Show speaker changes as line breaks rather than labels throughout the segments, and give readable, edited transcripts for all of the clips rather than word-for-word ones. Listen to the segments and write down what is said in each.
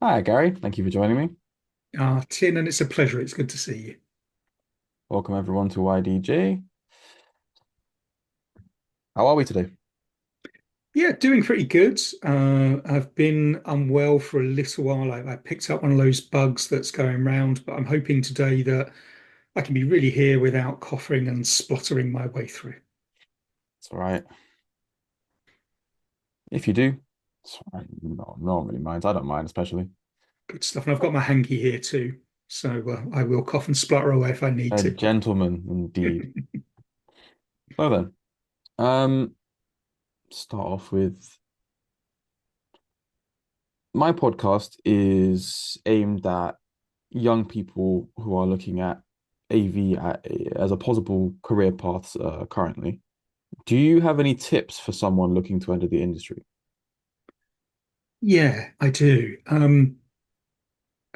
Hi, Gary. Thank you for joining me.
Tin, and it's a pleasure. It's good to see you.
Welcome everyone to YDJ. How are we today?
Yeah, doing pretty good. I've been unwell for a little while. I picked up one of those bugs that's going round, but I'm hoping today that I can be really here without coughing and spluttering my way through.
It's all right. If you do, it's all right. No one really minds. I don't mind, especially.
Good stuff. And I've got my hanky here too, so I will cough and splutter away if I need
A
to.
gentleman indeed. So then, um, start off with my podcast is aimed at young people who are looking at AV as a possible career path currently. Do you have any tips for someone looking to enter the industry?
Yeah, I do.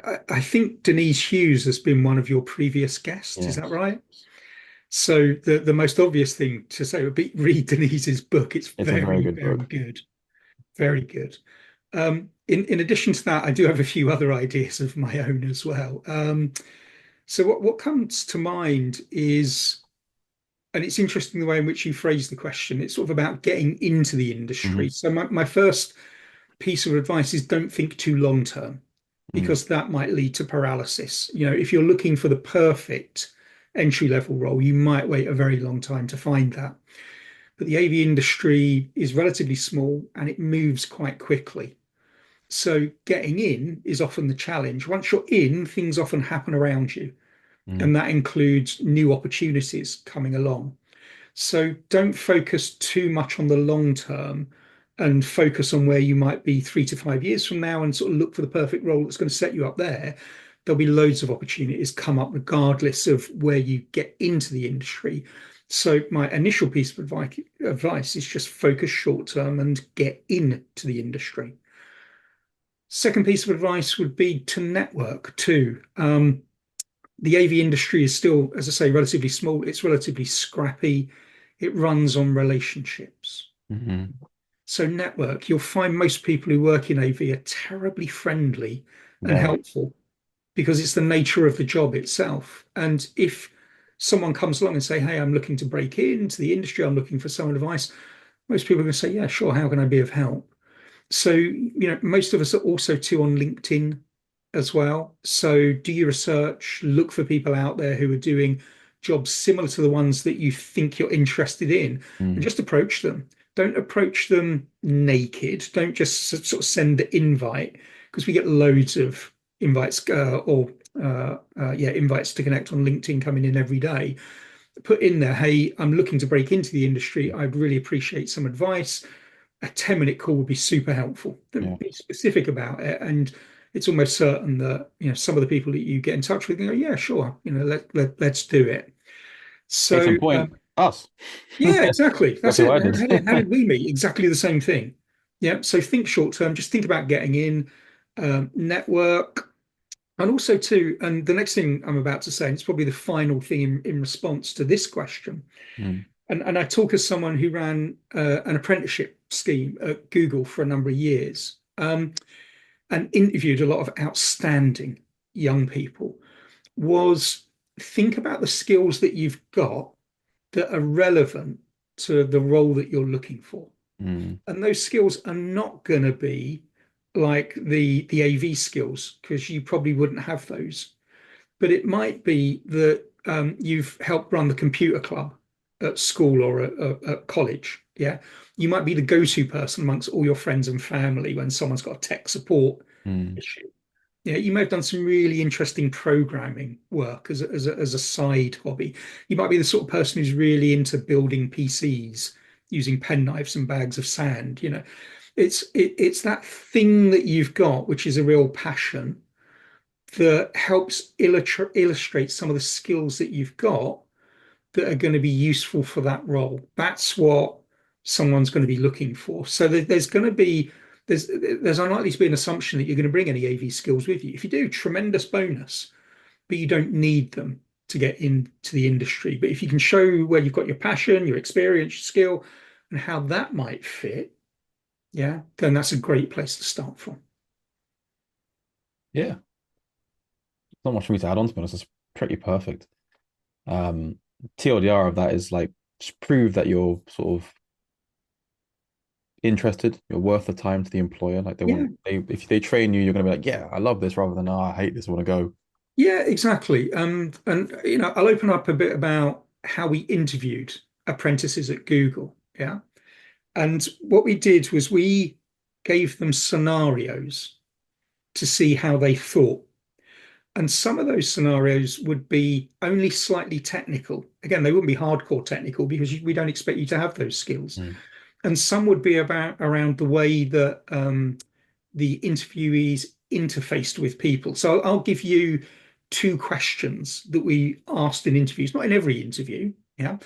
I think Denise Hughes has been one of your previous guests. Is that
Yes.
right? So the most obvious thing to say would be read Denise's book. It's
It's a very
very,
good
very
book.
good. Very good. In addition to that, I do have a few other ideas of my own as well. So what comes to mind is, and it's interesting the way in which you phrase the question, it's sort of about getting into the industry.
Hmm.
So my first piece of advice is don't think too long term,
Mm.
because that might lead to paralysis. You know, if you're looking for the perfect entry level role, you might wait a very long time to find that. But the AV industry is relatively small and it moves quite quickly. So getting in is often the challenge. Once you're in, things often happen around you,
Mm.
and that includes new opportunities coming along. So don't focus too much on the long term and focus on where you might be 3 to 5 years from now and sort of look for the perfect role that's going to set you up there. There'll be loads of opportunities come up regardless of where you get into the industry. So my initial piece of advice is just focus short term and get into the industry. Second piece of advice would be to network too. The AV industry is still, as I say, relatively small. It's relatively scrappy. It runs on relationships.
Hmm.
So network, you'll find most people who work in AV are terribly friendly and
Very.
helpful because it's the nature of the job itself. And if someone comes along and say, "Hey, I'm looking to break into the industry. I'm looking for some advice," most people are going to say, "Yeah, sure. How can I be of help?" So, most of us are also too on LinkedIn as well. So do your research, look for people out there who are doing jobs similar to the ones that you think you're interested in, and
Mm.
just approach them. Don't approach them naked. Don't just sort of send the invite because we get loads of invites invites to connect on LinkedIn coming in every day. Put in there, hey, I'm looking to break into the industry. I'd really appreciate some advice. A 10-minute call would be super helpful.
Yeah.
Be specific about it. And it's almost certain that, some of the people that you get in touch with, go, yeah, sure, let's do it.
Case in
So,
point, us.
yeah, exactly.
That's
That's
who
it.
I did.
How did we meet? Exactly the same thing. Yeah. So think short term, just think about getting in, network. And also, too, and the next thing I'm about to say, and it's probably the final thing in response to this question,
Mm.
and I talk as someone who ran an apprenticeship scheme at Google for a number of years, and interviewed a lot of outstanding young people, was think about the skills that you've got that are relevant to the role that you're looking for.
Mm.
And those skills are not going to be like the AV skills, because you probably wouldn't have those. But it might be that you've helped run the computer club at school or at college. Yeah. You might be the go-to person amongst all your friends and family when someone's got a tech support
Mm.
issue. Yeah, you may have done some really interesting programming work as a side hobby. You might be the sort of person who's really into building PCs using penknives and bags of sand. It's that thing that you've got, which is a real passion, that helps illustrate some of the skills that you've got that are going to be useful for that role. That's what someone's going to be looking for. So there's going to be there's unlikely to be an assumption that you're going to bring any AV skills with you. If you do, tremendous bonus, but you don't need them to get into the industry. But if you can show where you've got your passion, your experience, your skill, and how that might fit, yeah, then that's a great place to start from.
Yeah, not much for me to add on, to be honest. It's pretty perfect. Um, TLDR of that is like just prove that you're sort of interested, you're worth the time to the employer. Like
Yeah,
if they train you, you're gonna be like, yeah, I love this, rather than, oh, I hate this, I want to go.
yeah, exactly. And I'll open up a bit about how we interviewed apprentices at Google. Yeah. And what we did was we gave them scenarios to see how they thought. And some of those scenarios would be only slightly technical. Again, they wouldn't be hardcore technical because we don't expect you to have those skills.
Mm,
And some would be about around the way that the interviewees interfaced with people. So I'll give you two questions that we asked in interviews, not in every interview. Yeah.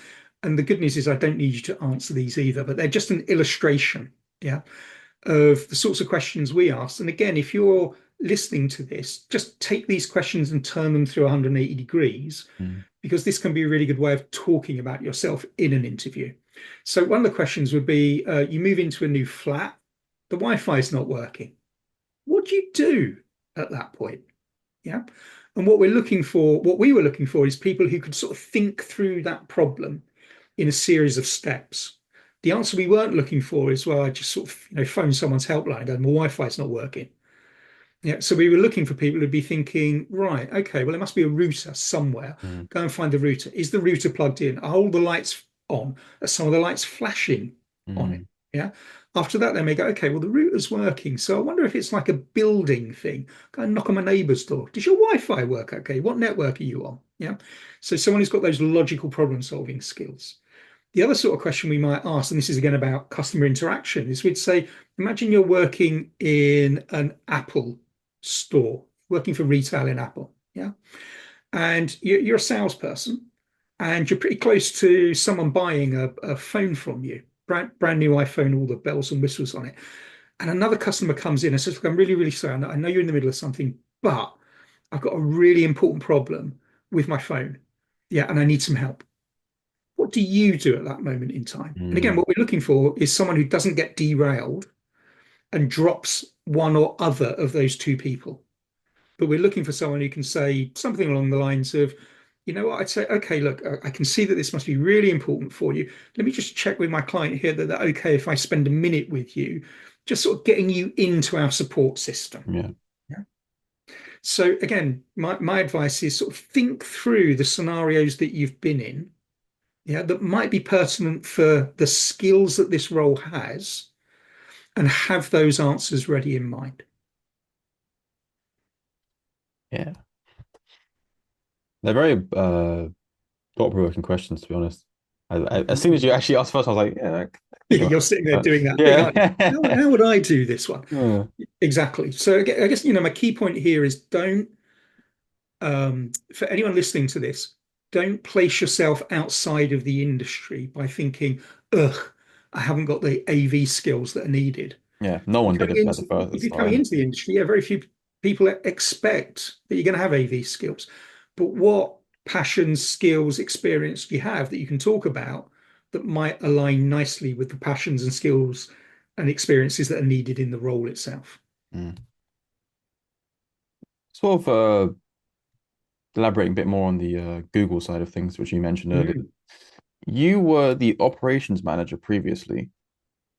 And the good news is I don't need you to answer these either, but they're just an illustration. Yeah, of the sorts of questions we asked. And again, if you're listening to this, just take these questions and turn them through 180 degrees,
mm,
because this can be a really good way of talking about yourself in an interview. So, one of the questions would be you move into a new flat, the Wi Fi is not working. What do you do at that point? Yeah. And what we were looking for is people who could sort of think through that problem in a series of steps. The answer we weren't looking for is, well, I just sort of, phone someone's helpline and go, my Wi-Fi is not working. Yeah. So we were looking for people who'd be thinking, right, okay, well, there must be a router somewhere.
mm,
Go and find the router. Is the router plugged in? Are all the lights on? Are some of the lights flashing on it?
mm,
Yeah. After that, they may go, okay, well, the router's working. So I wonder if it's like a building thing. Go and knock on my neighbour's door. Does your Wi-Fi work okay? What network are you on? Yeah. So someone who's got those logical problem solving skills. The other sort of question we might ask, and this is again about customer interaction, is we'd say, imagine you're working in an Apple store, working for retail in Apple. Yeah. And you're a salesperson and you're pretty close to someone buying a phone from you, brand new iPhone, all the bells and whistles on it. And another customer comes in and says, look, I'm really, really sorry. I know you're in the middle of something, but I've got a really important problem with my phone. Yeah. And I need some help. What do you do at that moment in time? And again,
mm.
what we're looking for is someone who doesn't get derailed and drops one or other of those two people. But we're looking for someone who can say something along the lines of, you know what, I'd say, okay, look, I can see that this must be really important for you. Let me just check with my client here that they're okay if I spend a minute with you, just sort of getting you into our support system.
Yeah.
Yeah. So again, my advice is sort of think through the scenarios that you've been in, yeah, that might be pertinent for the skills that this role has, and have those answers ready in mind.
Yeah. They're very thought-provoking questions, to be honest. As soon as you actually asked first, I was like, yeah, I can think
You're
about
sitting there
that.
doing that thing, aren't you?
Yeah.
How would I do this one?
Yeah.
Exactly. So I guess, my key point here is don't, for anyone listening to this, don't place yourself outside of the industry by thinking, ugh, I haven't got the AV skills that are needed.
Yeah. No one did it at the
If
first
you're coming
time.
into the industry, yeah, very few people expect that you're going to have AV skills. But what passions, skills, experience do you have that you can talk about that might align nicely with the passions and skills and experiences that are needed in the role itself?
Mm. Sort of elaborating a bit more on the Google side of things, which you mentioned earlier.
Mm.
You were the operations manager previously,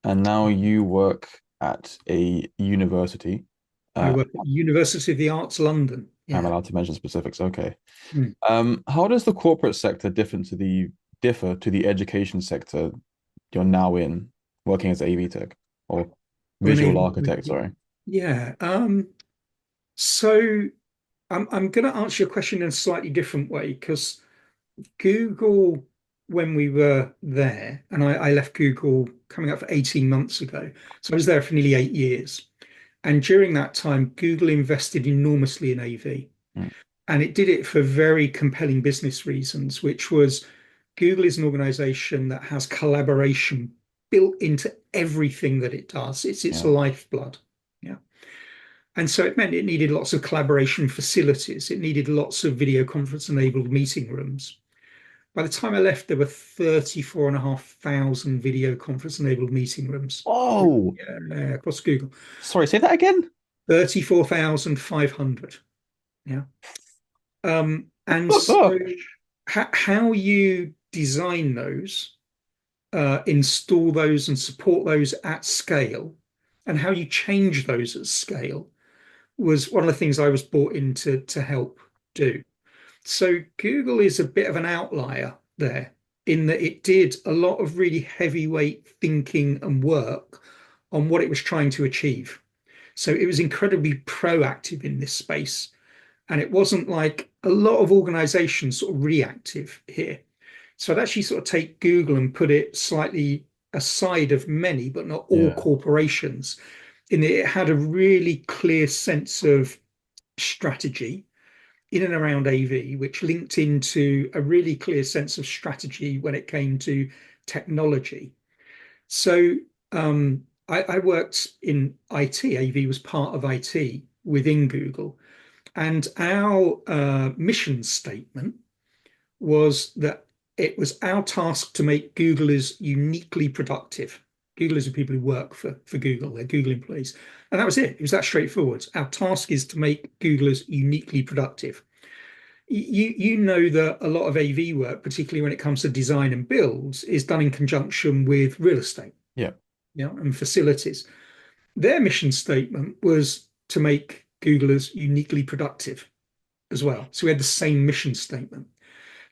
and now you work at a university.
I
Uh,
work at University of the Arts London.
I'm
Yeah.
allowed to mention specifics. Okay.
Mm.
How does the corporate sector differ to the education sector you're now in, working as AV tech or
Or an
visual architect?
AV.
Sorry.
Yeah. So I'm going to answer your question in a slightly different way because Google, when we were there, and I left Google coming up for 18 months ago. So I was there for nearly 8 years. And during that time, Google invested enormously in AV.
Mm,
And it did it for very compelling business reasons, which was Google is an organization that has collaboration built into everything that it does. It's its
yeah.
lifeblood. Yeah. And so it meant it needed lots of collaboration facilities. It needed lots of video conference enabled meeting rooms. By the time I left, there were 34,500 video conference enabled meeting rooms
Oh,
yeah, across Google.
sorry, say that again.
34,500. Yeah. And so how you design those, install those and support those at scale, and how you change those at scale was one of the things I was brought in to help do. So Google is a bit of an outlier there in that it did a lot of really heavyweight thinking and work on what it was trying to achieve. So it was incredibly proactive in this space. And it wasn't like a lot of organizations sort of reactive here. So I'd actually sort of take Google and put it slightly aside of many, but not all
Yeah.
corporations, in that it had a really clear sense of strategy in and around AV, which linked into a really clear sense of strategy when it came to technology. So I worked in IT. AV was part of IT within Google. And our mission statement was that it was our task to make Googlers uniquely productive. Googlers are people who work for Google, they're Google employees. And that was it. It was that straightforward. Our task is to make Googlers uniquely productive. You know that a lot of AV work, particularly when it comes to design and builds, is done in conjunction with real estate,
Yeah.
and facilities. Their mission statement was to make Googlers uniquely productive as well. So we had the same mission statement.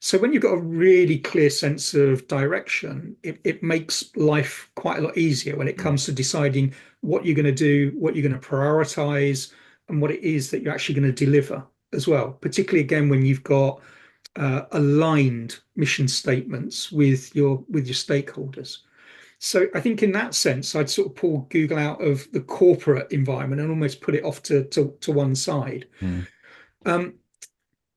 So when you've got a really clear sense of direction, it makes life quite a lot easier when it
Mm.
comes to deciding what you're going to do, what you're going to prioritize, and what it is that you're actually going to deliver as well. Particularly again when you've got aligned mission statements with your stakeholders. So I think in that sense, I'd sort of pull Google out of the corporate environment and almost put it off to one side.
Mm.
Um,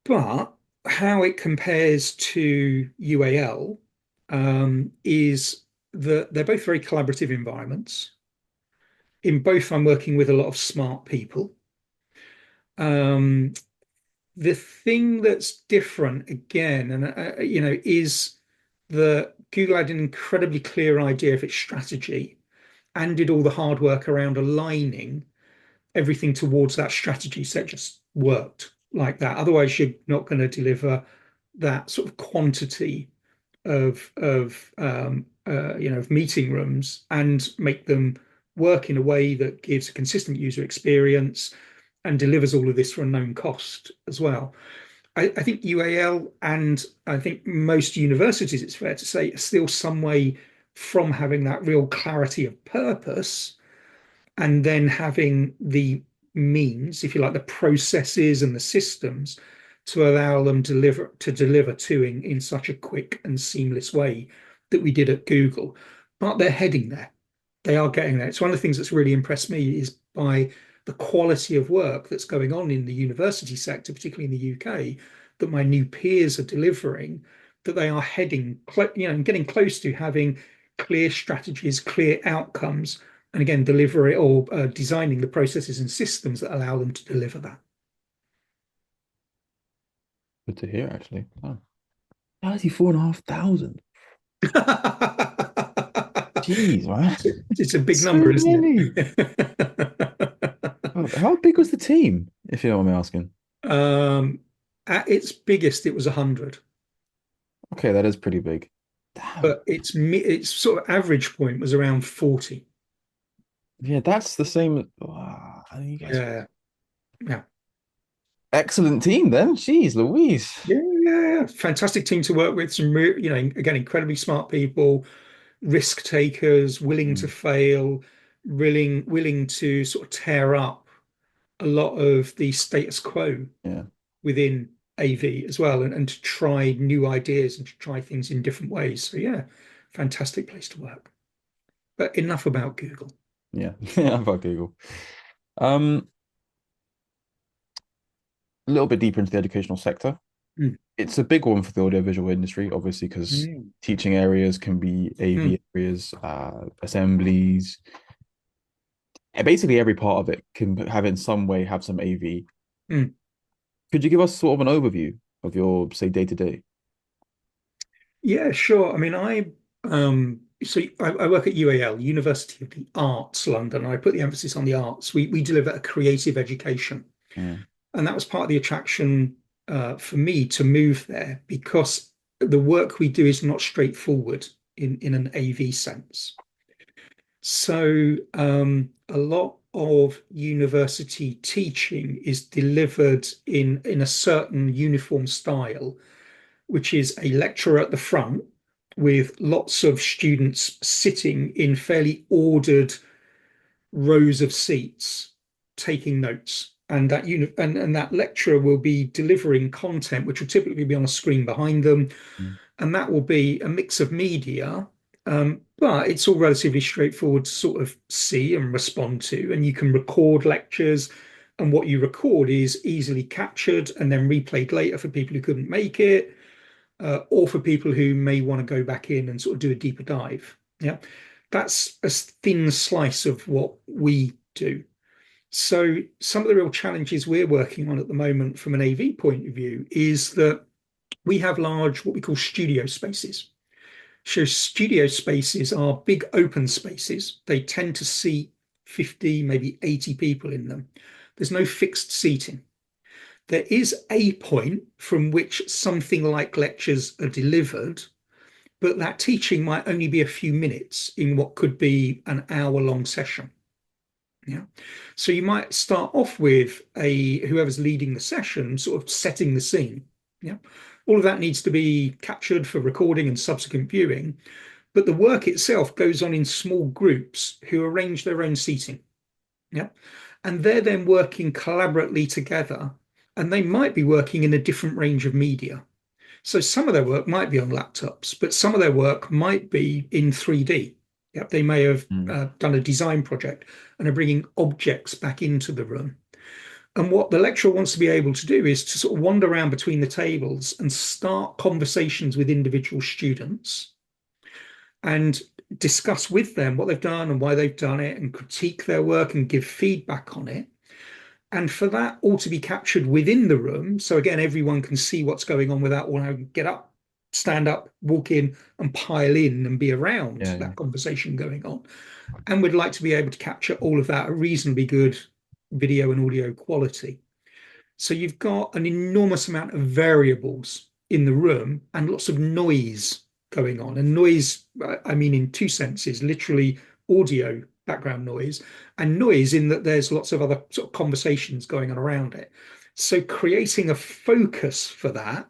but how it compares to UAL is that they're both very collaborative environments. In both, I'm working with a lot of smart people. Um, the thing that's different again, and is that Google had an incredibly clear idea of its strategy and did all the hard work around aligning everything towards that strategy. So it just worked like that. Otherwise, you're not going to deliver that sort of quantity of meeting rooms and make them work in a way that gives a consistent user experience and delivers all of this for a known cost as well. I think UAL and I think most universities, it's fair to say, are still some way from having that real clarity of purpose and then having the means, if you like, the processes and the systems to allow them to deliver to in such a quick and seamless way that we did at Google. But they're heading there. They are getting there. It's one of the things that's really impressed me is by the quality of work that's going on in the university sector, particularly in the UK, that my new peers are delivering, that they are heading, and getting close to having clear strategies, clear outcomes, and again, deliver it or designing the processes and systems that allow them to deliver that.
Good to hear, actually. Oh. 34,500. Jeez, man.
It's a big
So
number, isn't
many.
it?
Oh, how big was the team, if you know what I'm asking?
um, at its biggest, it was 100,
Okay, that is pretty big. Damn.
but its sort of average point was around 40.
Yeah, that's the same. Wow, I think you guys
Yeah, yeah.
excellent team then. Jeez, Louise.
Yeah, yeah, fantastic team to work with. Again, incredibly smart people, risk takers, willing to
Mm,
fail, willing to sort of tear up a lot of the status quo
yeah,
within AV as well, and to try new ideas and to try things in different ways. So yeah, fantastic place to work. But enough about Google.
yeah. Yeah, fuck Google. Um, a little bit deeper into the educational sector.
Mm,
It's a big one for the audiovisual industry, obviously, because
mm,
teaching areas can be
mm,
AV areas, assemblies. Basically, every part of it can have in some way have some AV.
mm.
Could you give us sort of an overview of your, say, day to day?
Yeah, sure. I mean, I I work at UAL, University of the Arts, London. I put the emphasis on the arts. We deliver a creative education,
Mm,
and that was part of the attraction for me to move there because the work we do is not straightforward in an AV sense. So a lot of university teaching is delivered in a certain uniform style, which is a lecturer at the front with lots of students sitting in fairly ordered rows of seats taking notes. And and that lecturer will be delivering content, which will typically be on a screen behind them,
mm,
and that will be a mix of media, but it's all relatively straightforward to sort of see and respond to. And you can record lectures, and what you record is easily captured and then replayed later for people who couldn't make it, or for people who may want to go back in and sort of do a deeper dive. Yeah, that's a thin slice of what we do. So some of the real challenges we're working on at the moment from an AV point of view is that we have large, what we call studio spaces. So studio spaces are big open spaces. They tend to seat 50, maybe 80 people in them. There's no fixed seating. There is a point from which something like lectures are delivered, but that teaching might only be a few minutes in what could be an hour-long session. Yeah. So you might start off with a whoever's leading the session sort of setting the scene. Yeah. All of that needs to be captured for recording and subsequent viewing, but the work itself goes on in small groups who arrange their own seating. Yeah. And they're then working collaboratively together, and they might be working in a different range of media. So some of their work might be on laptops, but some of their work might be in 3D. Yep, they may have
mm.
done a design project and are bringing objects back into the room. And what the lecturer wants to be able to do is to sort of wander around between the tables and start conversations with individual students and discuss with them what they've done and why they've done it and critique their work and give feedback on it. And for that all to be captured within the room, so again, everyone can see what's going on without all having to get up, stand up, walk in, and pile in and be around
Yeah, yeah.
that conversation going on. And we'd like to be able to capture all of that at reasonably good video and audio quality. So you've got an enormous amount of variables in the room and lots of noise going on. And noise, I mean, in two senses, literally audio background noise and noise in that there's lots of other sort of conversations going on around it. So creating a focus for that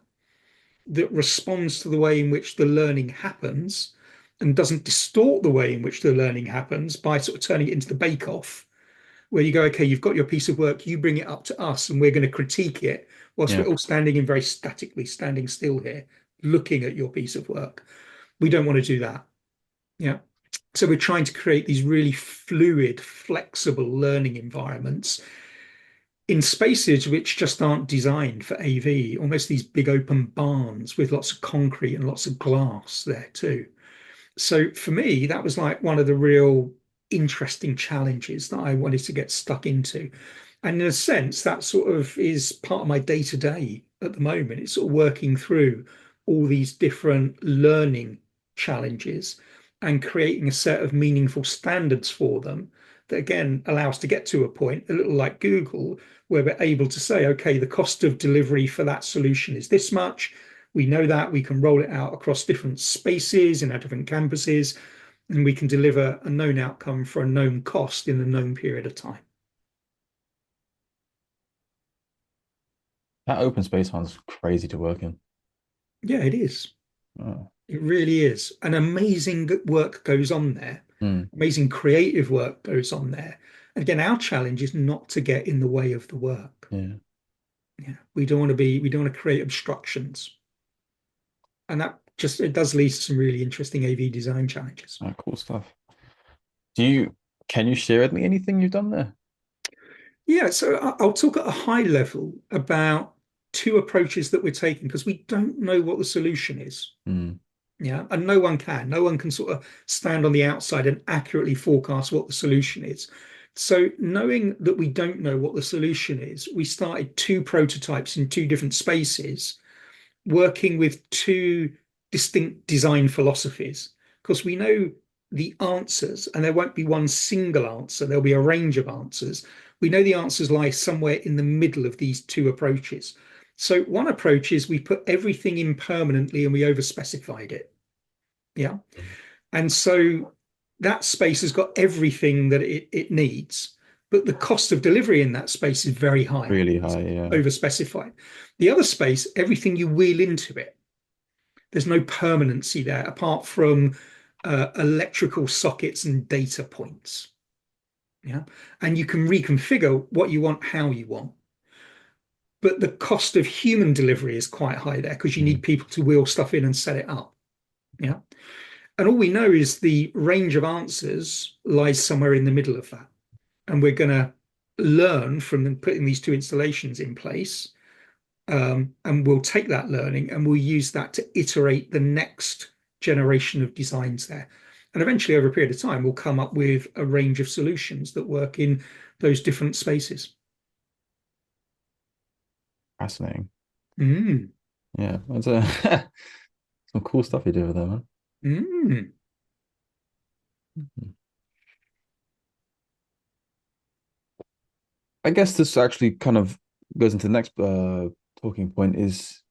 that responds to the way in which the learning happens and doesn't distort the way in which the learning happens by sort of turning it into the bake-off where you go, okay, you've got your piece of work, you bring it up to us, and we're going to critique it whilst we're
Yeah.
all standing in very statically, standing still here, looking at your piece of work. We don't want to do that. Yeah. So we're trying to create these really fluid, flexible learning environments in spaces which just aren't designed for AV, almost these big open barns with lots of concrete and lots of glass there too. So for me, that was like one of the real interesting challenges that I wanted to get stuck into. And in a sense, that sort of is part of my day to day at the moment. It's sort of working through all these different learning challenges and creating a set of meaningful standards for them that again allow us to get to a point, a little like Google, where we're able to say, okay, the cost of delivery for that solution is this much. We know that we can roll it out across different spaces in our different campuses, and we can deliver a known outcome for a known cost in a known period of time.
That open space sounds crazy to work in.
Yeah, it is.
Oh.
It really is. And amazing work goes on there.
Mm,
Amazing creative work goes on there. And again, our challenge is not to get in the way of the work.
yeah.
Yeah, we don't want to create obstructions. And that just it does lead to some really interesting AV design challenges.
Oh, cool stuff. Do you can you share with me anything you've done there?
Yeah, so I'll talk at a high level about two approaches that we're taking because we don't know what the solution is.
Mm,
Yeah, and no one can. No one can sort of stand on the outside and accurately forecast what the solution is. So, knowing that we don't know what the solution is, we started two prototypes in two different spaces, working with two distinct design philosophies. Because we know the answers, and there won't be one single answer, there'll be a range of answers. We know the answers lie somewhere in the middle of these two approaches. So one approach is we put everything in permanently and we overspecified it. Yeah. And so that space has got everything that it needs, but the cost of delivery in that space is very high.
Really
It's
high, yeah.
overspecified. The other space, everything you wheel into it, there's no permanency there apart from electrical sockets and data points. Yeah. And you can reconfigure what you want, how you want. But the cost of human delivery is quite high there because you
Mm.
need people to wheel stuff in and set it up. Yeah. And all we know is the range of answers lies somewhere in the middle of that. And we're going to learn from them putting these two installations in place. And we'll take that learning and we'll use that to iterate the next generation of designs there. And eventually, over a period of time, we'll come up with a range of solutions that work in those different spaces.
Fascinating.
Mm,
Yeah, that's some cool stuff you do with them,
mm.
man. I guess this actually kind of goes into the next talking point is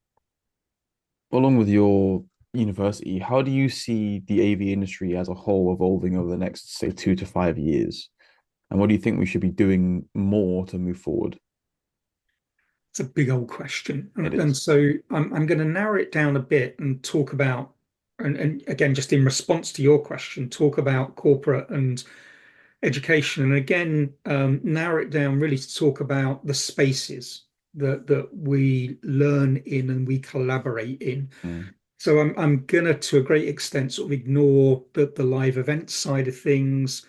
along with your university, how do you see the AV industry as a whole evolving over the next, say, 2 to 5 years? And what do you think we should be doing more to move forward?
It's a big old question.
It
And
is.
so I'm going to narrow it down a bit and talk about, and again, just in response to your question, talk about corporate and education. And again, narrow it down really to talk about the spaces that we learn in and we collaborate in.
Mm,
So I'm gonna, to a great extent, sort of ignore the live event side of things,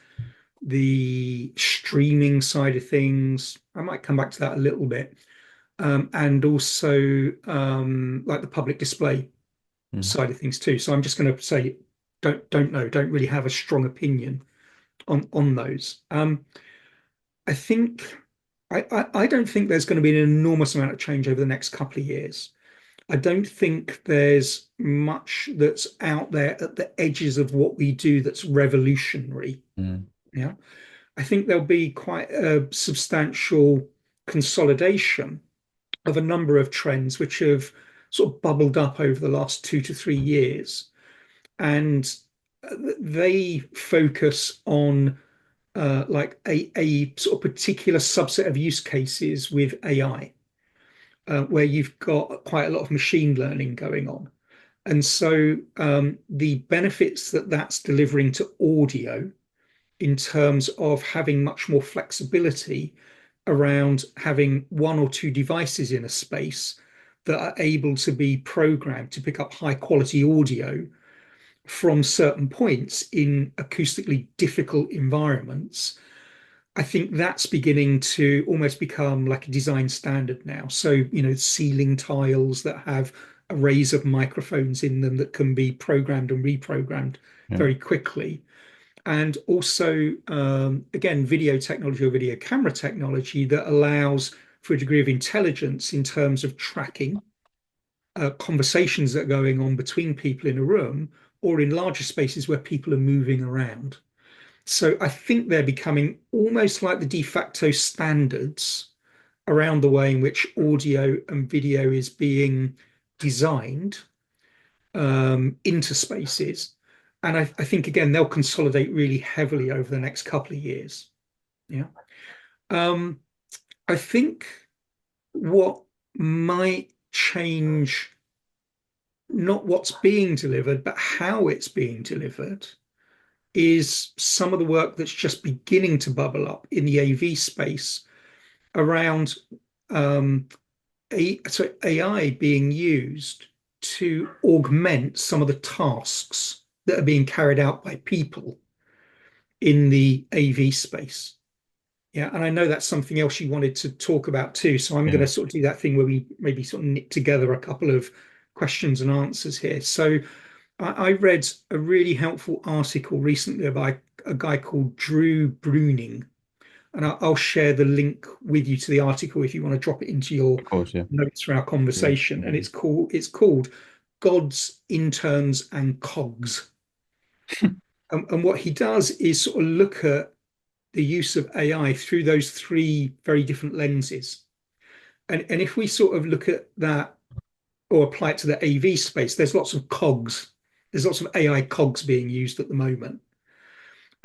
the streaming side of things. I might come back to that a little bit. And also like the public display
mm,
side of things too. So I'm just going to say, don't know, don't really have a strong opinion on those. I think I don't think there's going to be an enormous amount of change over the next couple of years. I don't think there's much that's out there at the edges of what we do that's revolutionary.
mm,
Yeah. I think there'll be quite a substantial consolidation of a number of trends which have sort of bubbled up over the last 2 to 3 years. And they focus on like a sort of particular subset of use cases with AI, where you've got quite a lot of machine learning going on. And so the benefits that that's delivering to audio in terms of having much more flexibility around having one or two devices in a space that are able to be programmed to pick up high quality audio from certain points in acoustically difficult environments. I think that's beginning to almost become like a design standard now. So, ceiling tiles that have arrays of microphones in them that can be programmed and reprogrammed
yeah,
very quickly. And also, again, video technology or video camera technology that allows for a degree of intelligence in terms of tracking conversations that are going on between people in a room or in larger spaces where people are moving around. So I think they're becoming almost like the de facto standards around the way in which audio and video is being designed into spaces. And I think, again, they'll consolidate really heavily over the next couple of years. Yeah. Um, I think what might change, not what's being delivered, but how it's being delivered, is some of the work that's just beginning to bubble up in the AV space around um, AI being used to augment some of the tasks that are being carried out by people in the AV space. Yeah, and I know that's something else you wanted to talk about too. So I'm going
yeah.
to sort of do that thing where we maybe sort of knit together a couple of questions and answers here. So I read a really helpful article recently by a guy called Drew Bruning, and I'll share the link with you to the article if you want to drop it into your
Of course, yeah.
notes for our
Yeah.
conversation. And it's called Gods, Interns, and Cogs. And what he does is sort of look at the use of AI through those three very different lenses. And if we sort of look at that or apply it to the AV space, there's lots of cogs. There's lots of AI cogs being used at the moment.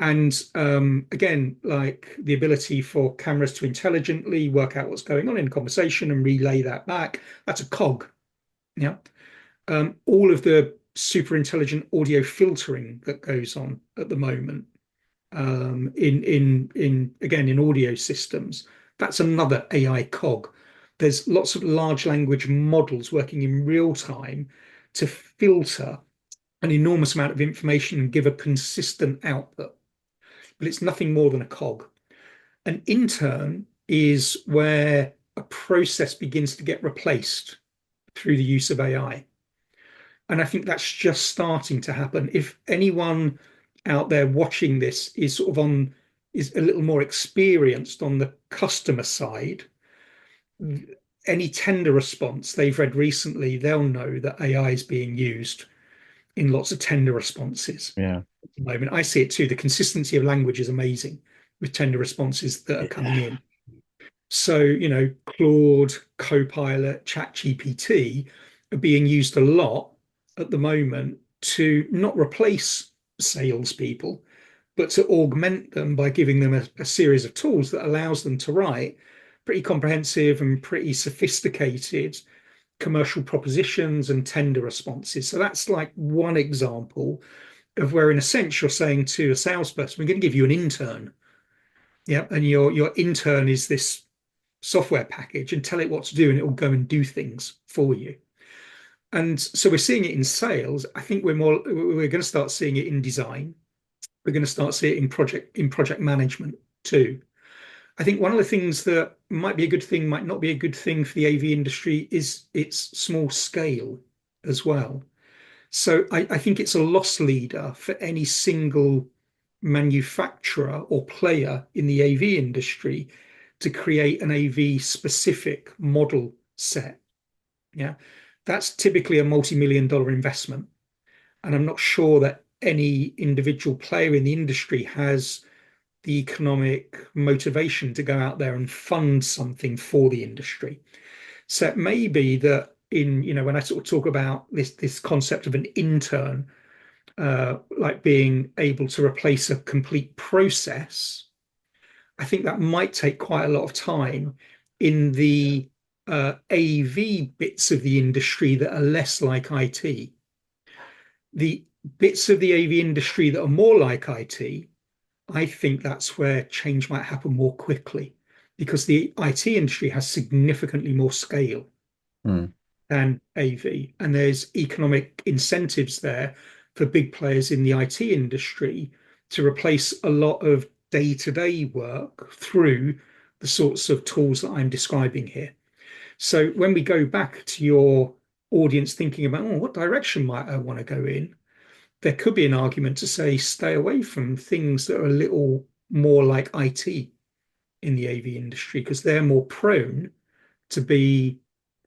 And again, like the ability for cameras to intelligently work out what's going on in conversation and relay that back, that's a cog. Yeah. All of the super intelligent audio filtering that goes on at the moment in again in audio systems, that's another AI cog. There's lots of large language models working in real time to filter an enormous amount of information and give a consistent output, but it's nothing more than a cog. An intern is where a process begins to get replaced through the use of AI. And I think that's just starting to happen. If anyone out there watching this is sort of on, is a little more experienced on the customer side, any tender response they've read recently, they'll know that AI is being used in lots of tender responses
Yeah.
at the moment. I see it too. The consistency of language is amazing with tender responses that are coming
Yeah.
in. So, Claude, Copilot, ChatGPT are being used a lot at the moment to not replace salespeople, but to augment them by giving them a series of tools that allows them to write pretty comprehensive and pretty sophisticated commercial propositions and tender responses. So that's like one example of where, in a sense, you're saying to a salesperson, we're going to give you an intern. Yeah. And your intern is this software package and tell it what to do, and it will go and do things for you. And so we're seeing it in sales. I think we're going to start seeing it in design. We're going to start seeing it in project management too. I think one of the things that might be a good thing, might not be a good thing for the AV industry is its small scale as well. So I think it's a loss leader for any single manufacturer or player in the AV industry to create an AV specific model set. Yeah. That's typically a multi-million dollar investment. And I'm not sure that any individual player in the industry has the economic motivation to go out there and fund something for the industry. So it may be that when I sort of talk about this concept of an intern, like being able to replace a complete process, I think that might take quite a lot of time in the AV bits of the industry that are less like IT. The bits of the AV industry that are more like IT, I think that's where change might happen more quickly because the IT industry has significantly more scale
Mm.
than AV. And there's economic incentives there for big players in the IT industry to replace a lot of day-to-day work through the sorts of tools that I'm describing here. So when we go back to your audience thinking about, oh, what direction might I want to go in? There could be an argument to say stay away from things that are a little more like IT in the AV industry because they're more prone to be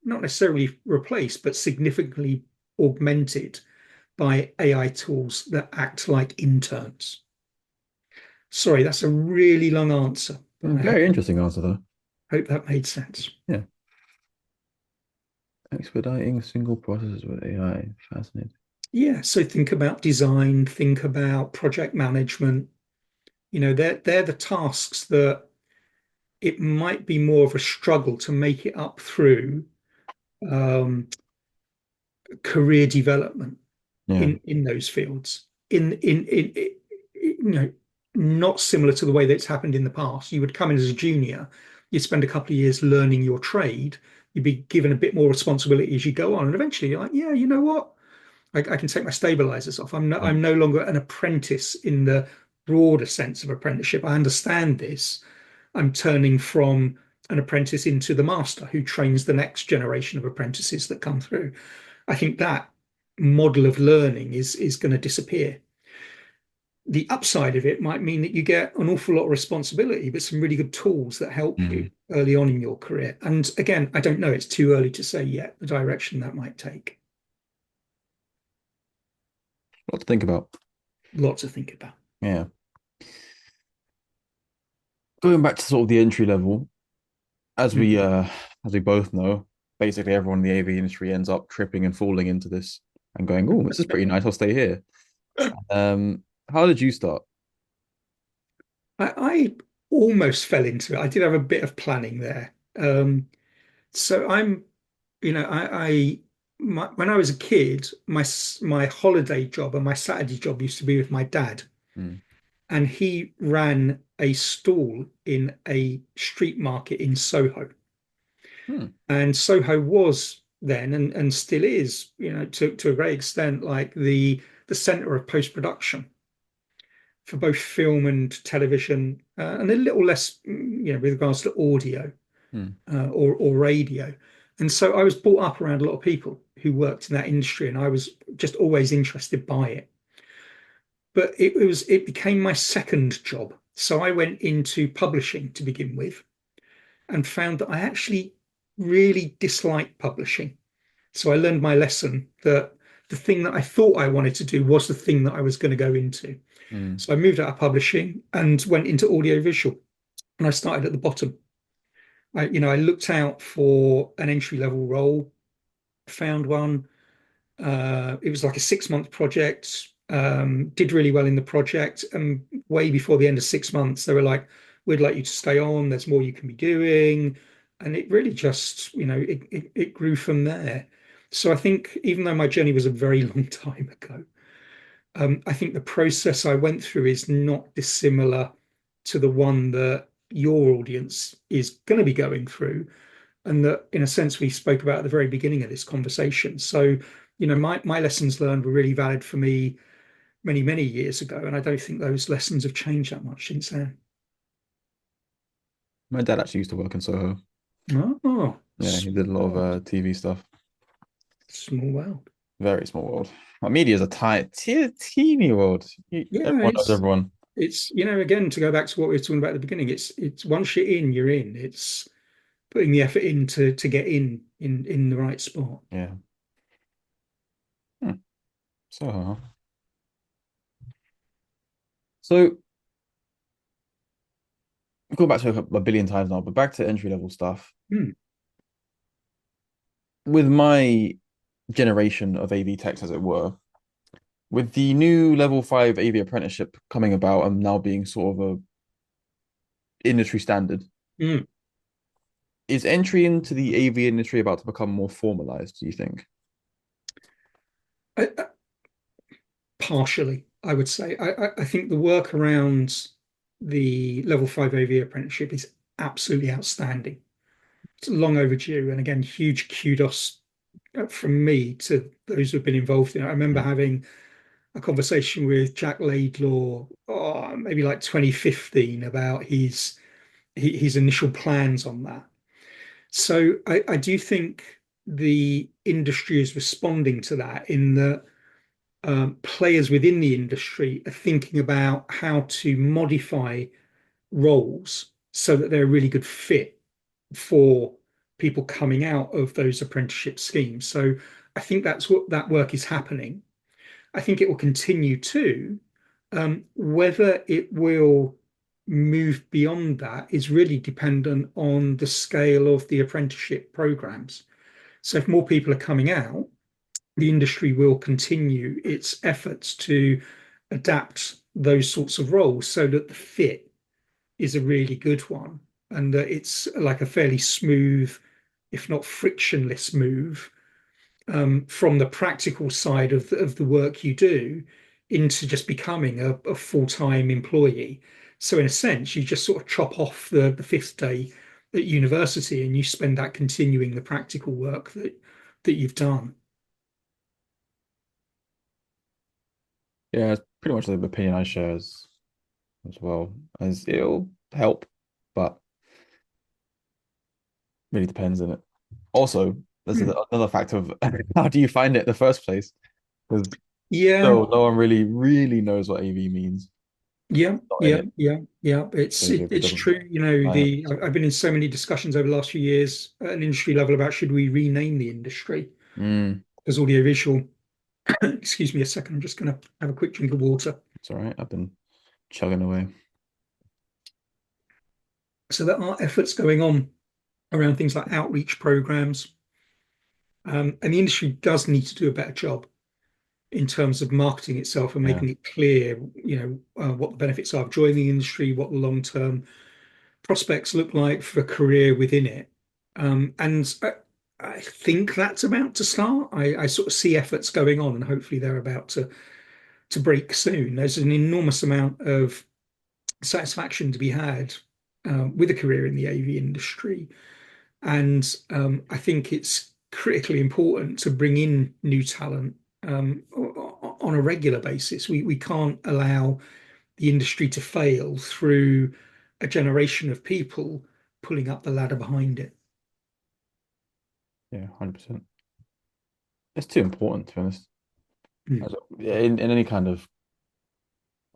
not necessarily replaced, but significantly augmented by AI tools that act like interns. Sorry, that's a really long answer, but I
Very interesting answer though.
hope that made sense.
Yeah. Expediting single processes with AI. Fascinating.
Yeah, so think about design, think about project management. They're the tasks that it might be more of a struggle to make it up through um, career development
Yeah.
in those fields. Not similar to the way that it's happened in the past. You would come in as a junior, you'd spend a couple of years learning your trade, you'd be given a bit more responsibility as you go on, and eventually you're like, yeah, you know what? I can take my stabilizers off.
Mm.
I'm no longer an apprentice in the broader sense of apprenticeship. I understand this. I'm turning from an apprentice into the master who trains the next generation of apprentices that come through. I think that model of learning is going to disappear. The upside of it might mean that you get an awful lot of responsibility, but some really good tools that help you
Mm.
early on in your career. And again, I don't know, it's too early to say yet the direction that might take.
What to think about.
lot to think about.
Yeah. Going back to sort of the entry level, as we
Mm.
uh as we both know, basically everyone in the AV industry ends up tripping and falling into this and going, "Oh, this is pretty nice. I'll stay here." How did you start?
I almost fell into it. I did have a bit of planning there. So I'm, when I was a kid, my holiday job and my Saturday job used to be with my dad,
Mm.
and he ran a stall in a street market in Soho.
Hmm.
And Soho was then and still is, to a great extent, like the center of post-production for both film and television, and a little less, with regards to audio,
Hmm.
or radio. And so I was brought up around a lot of people who worked in that industry, and I was just always interested by it. But it became my second job. So I went into publishing to begin with and found that I actually really disliked publishing. So I learned my lesson that the thing that I thought I wanted to do was the thing that I was going to go into.
Hmm.
So I moved out of publishing and went into audiovisual, and I started at the bottom. I looked out for an entry level role, found one. It was like a 6 month project. Did really well in the project, and way before the end of 6 months, they were like, "We'd like you to stay on. There's more you can be doing," and it really just, it grew from there. So I think even though my journey was a very long time ago, I think the process I went through is not dissimilar to the one that your audience is going to be going through, and that in a sense we spoke about at the very beginning of this conversation. So, my lessons learned were really valid for me many, many years ago, and I don't think those lessons have changed that much since then.
My dad actually used to work in Soho.
Oh,
Yeah, he did a
small
lot of
world.
TV stuff.
Small world.
Very small world. Like, media is a teeny world.
Yeah,
Everyone knows everyone.
it's again, to go back to what we were talking about at the beginning, it's once you're in, you're in. It's putting the effort in to get in the right spot.
Yeah. Hmm. So, so go back to a billion times now, but back to entry level stuff.
Hmm.
With my generation of AV techs, as it were, with the new level five AV apprenticeship coming about and now being sort of a industry standard,
Hmm.
is entry into the AV industry about to become more formalized, do you think?
I, Partially, I would say. I think the work around the level five AV apprenticeship is absolutely outstanding. It's long overdue, and again, huge kudos from me to those who've been involved in it. I remember
Mm.
having a conversation with Jack Laidlaw, maybe like 2015, about his initial plans on that. So I do think the industry is responding to that, in that players within the industry are thinking about how to modify roles so that they're a really good fit for people coming out of those apprenticeship schemes. So I think that's what that work is happening. I think it will continue to. Whether it will move beyond that is really dependent on the scale of the apprenticeship programs. So if more people are coming out, the industry will continue its efforts to adapt those sorts of roles so that the fit is a really good one, and that it's like a fairly smooth, if not frictionless move, from the practical side of the work you do into just becoming a full-time employee. So in a sense, you just sort of chop off the fifth day at university, and you spend that continuing the practical work that you've done.
Yeah, it's pretty much the opinion I share as well. As it'll help, but really depends on it. Also, there's
Hmm.
another factor of how do you find it in the first place? Because
Yeah,
still, no one really knows what AV means.
yeah,
Not
yeah,
any
yeah, yeah. It's
AV
it,
that
it's
doesn't
true.
buy it.
I've been in so many discussions over the last few years at an industry level about should we rename the industry
Mm,
as audiovisual. Excuse me a second. I'm just going to have a quick drink of water.
It's all right. I've been chugging away.
So there are efforts going on around things like outreach programs, and the industry does need to do a better job in terms of marketing itself and
Yeah.
making it clear, what the benefits are of joining the industry, what the long-term prospects look like for a career within it. And I think that's about to start. I sort of see efforts going on, and hopefully they're about to break soon. There's an enormous amount of satisfaction to be had with a career in the AV industry, and I think it's critically important to bring in new talent on a regular basis. We can't allow the industry to fail through a generation of people pulling up the ladder behind it.
Yeah, 100%. It's too important, to be honest.
Mm.
Yeah, in any kind of,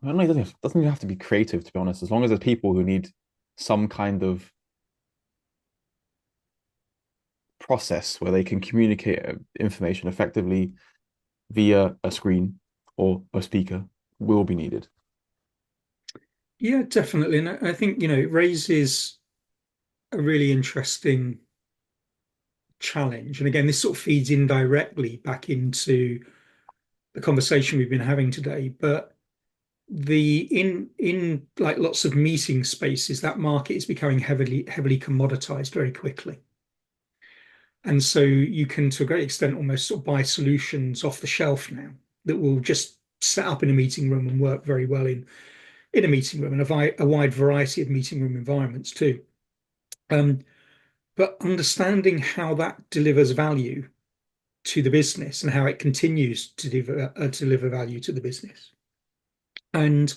I don't know, it doesn't even have to be creative, to be honest. As long as there's people who need some kind of process where they can communicate information effectively via a screen or a speaker will be needed.
Yeah, definitely. And I think, it raises a really interesting challenge. And again, this sort of feeds indirectly back into the conversation we've been having today. But the in like lots of meeting spaces, that market is becoming heavily commoditized very quickly. And so you can, to a great extent, almost sort of buy solutions off the shelf now that will just set up in a meeting room and work very well in a meeting room and a wide variety of meeting room environments too. Um, but understanding how that delivers value to the business and how it continues to deliver value to the business, and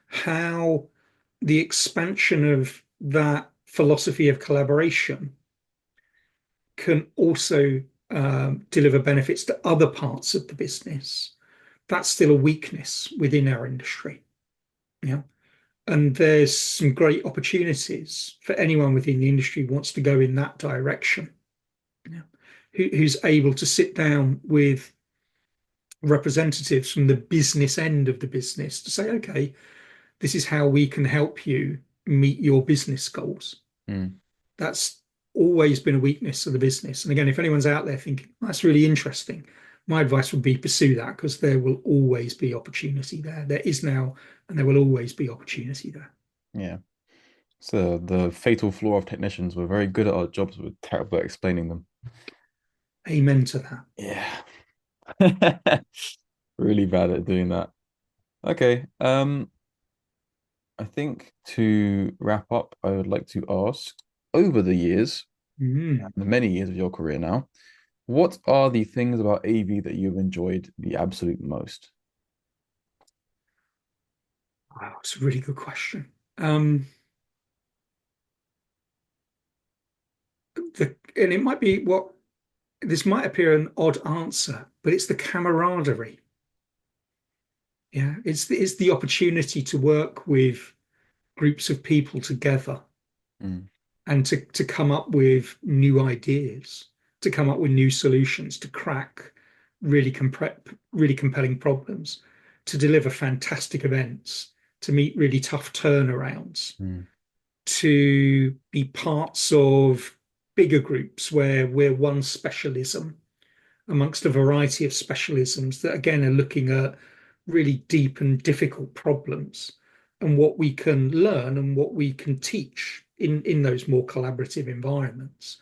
how the expansion of that philosophy of collaboration can also deliver benefits to other parts of the business. That's still a weakness within our industry. Yeah. And there's some great opportunities for anyone within the industry who wants to go in that direction. Yeah. Who's able to sit down with representatives from the business end of the business to say, okay, this is how we can help you meet your business goals.
Mm,
That's always been a weakness of the business. And again, if anyone's out there thinking that's really interesting, my advice would be pursue that because there will always be opportunity there. There is now, and there will always be opportunity there.
yeah. So the fatal flaw of technicians, we're very good at our jobs, we're terrible at explaining them.
Amen to that.
Yeah. Really bad at doing that. Okay. I think to wrap up, I would like to ask, over the years,
Mm.
the many years of your career now, what are the things about AV that you've enjoyed the absolute most?
Wow, it's a really good question. Um, and it might be what this might appear an odd answer, but it's the camaraderie. Yeah, it's the opportunity to work with groups of people together
Mm,
and to come up with new ideas, to come up with new solutions, to crack really compelling problems, to deliver fantastic events, to meet really tough turnarounds,
mm,
to be parts of bigger groups where we're one specialism amongst a variety of specialisms that again are looking at really deep and difficult problems and what we can learn and what we can teach in those more collaborative environments.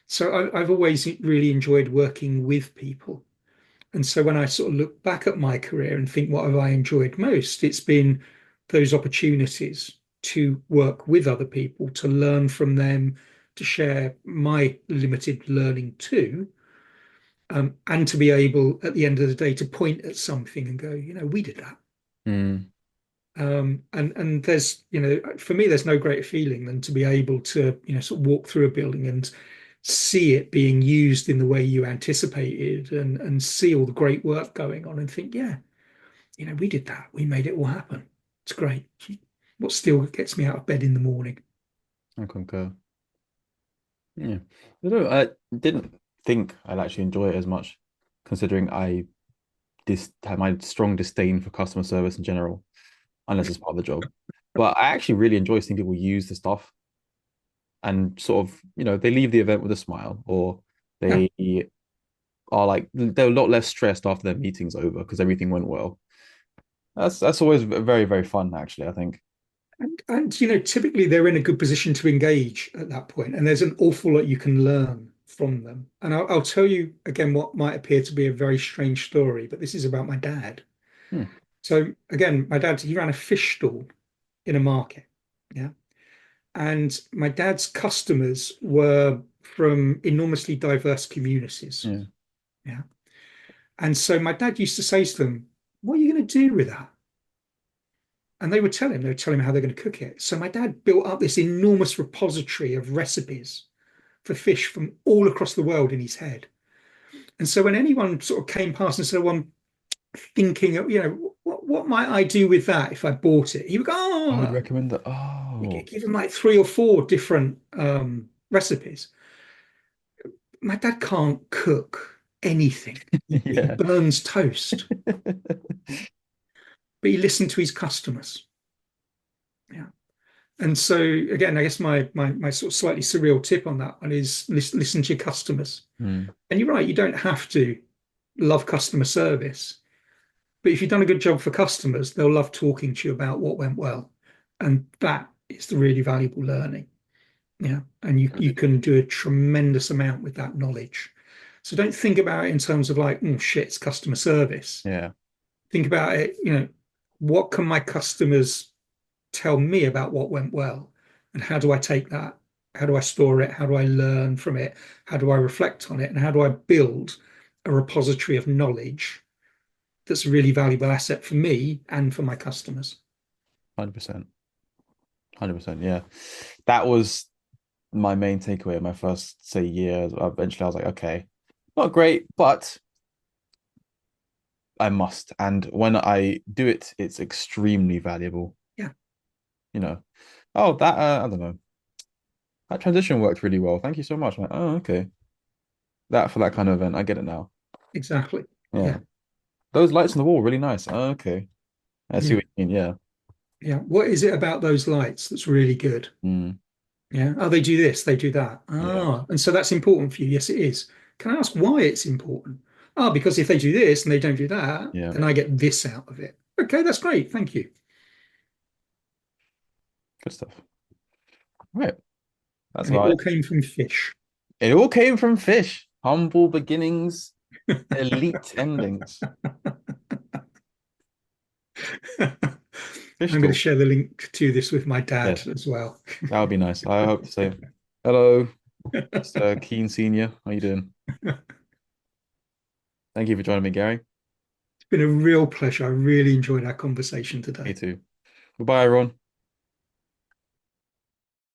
So I've always really enjoyed working with people. And so when I sort of look back at my career and think, what have I enjoyed most? It's been those opportunities to work with other people, to learn from them, to share my limited learning too, and to be able at the end of the day to point at something and go, we did that.
mm.
And there's, for me, there's no greater feeling than to be able to, sort of walk through a building and see it being used in the way you anticipated and see all the great work going on and think, yeah, we did that. We made it all happen. It's great. What still gets me out of bed in the morning.
I concur. Yeah. I don't know, I didn't think I'd actually enjoy it as much, considering I have my strong disdain for customer service in general, unless it's part of the job. But I actually really enjoy seeing people use the stuff and sort of, they leave the event with a smile, or
Yeah.
they are like they're a lot less stressed after their meeting's over because everything went well. That's always very, very fun, actually, I think.
And typically they're in a good position to engage at that point, and there's an awful lot you can learn from them. And I'll tell you again what might appear to be a very strange story, but this is about my dad.
Hmm.
So again, my dad, he ran a fish stall in a market. Yeah. And my dad's customers were from enormously diverse communities.
Yeah.
Yeah. And so my dad used to say to them, "What are you going to do with that?" And they would tell him how they're going to cook it. So my dad built up this enormous repository of recipes for fish from all across the world in his head. And so when anyone sort of came past and said, "Well, I'm thinking of, what might I do with that if I bought it?" He would go,
I would
"Oh,"
recommend that.
you
Oh,
give him like three or four different recipes. My dad can't cook anything. He
yeah.
burns toast, but he listened to his customers. Yeah. And so again, I guess my sort of slightly surreal tip on that one is listen to your customers.
Hmm.
And you're right, you don't have to love customer service, but if you've done a good job for customers, they'll love talking to you about what went well. And that is the really valuable learning. Yeah. And you can do a tremendous amount with that knowledge. So don't think about it in terms of like, oh shit, it's customer service.
Yeah,
Think about it, what can my customers tell me about what went well? And how do I take that? How do I store it? How do I learn from it? How do I reflect on it? And how do I build a repository of knowledge that's a really valuable asset for me and for my customers?
100%. 100%. Yeah. That was my main takeaway in my first, say, year. Eventually, I was like, okay, not great, but I must. And when I do it, it's extremely valuable.
Yeah,
You know, oh, that, I don't know, that transition worked really well. Thank you so much. I'm like, oh, okay. That for that kind of event, I get it now.
exactly.
Yeah.
Yeah,
Those lights on the wall, really nice. Oh, okay. I see
yeah,
what you mean. Yeah.
yeah. What is it about those lights that's really good?
Mm,
Yeah. Oh, they do this, they do that.
yeah.
Ah, and so that's important for you. Yes, it is. Can I ask why it's important? Ah, because if they do this and they don't do that,
Yeah.
then I get this out of it. Okay, that's great. Thank you.
Good stuff. Right. That's
And it
about
all
it.
came from fish.
It all came from fish. Humble beginnings, elite endings. Fish
I'm going to
talk.
share the link to this with my dad
Yes,
as well.
that would be nice. I hope to say hello, Mr. Keene Senior. How you doing? Thank you for joining me, Gary.
It's been a real pleasure. I really enjoyed our conversation
Me
today.
too. Goodbye, everyone.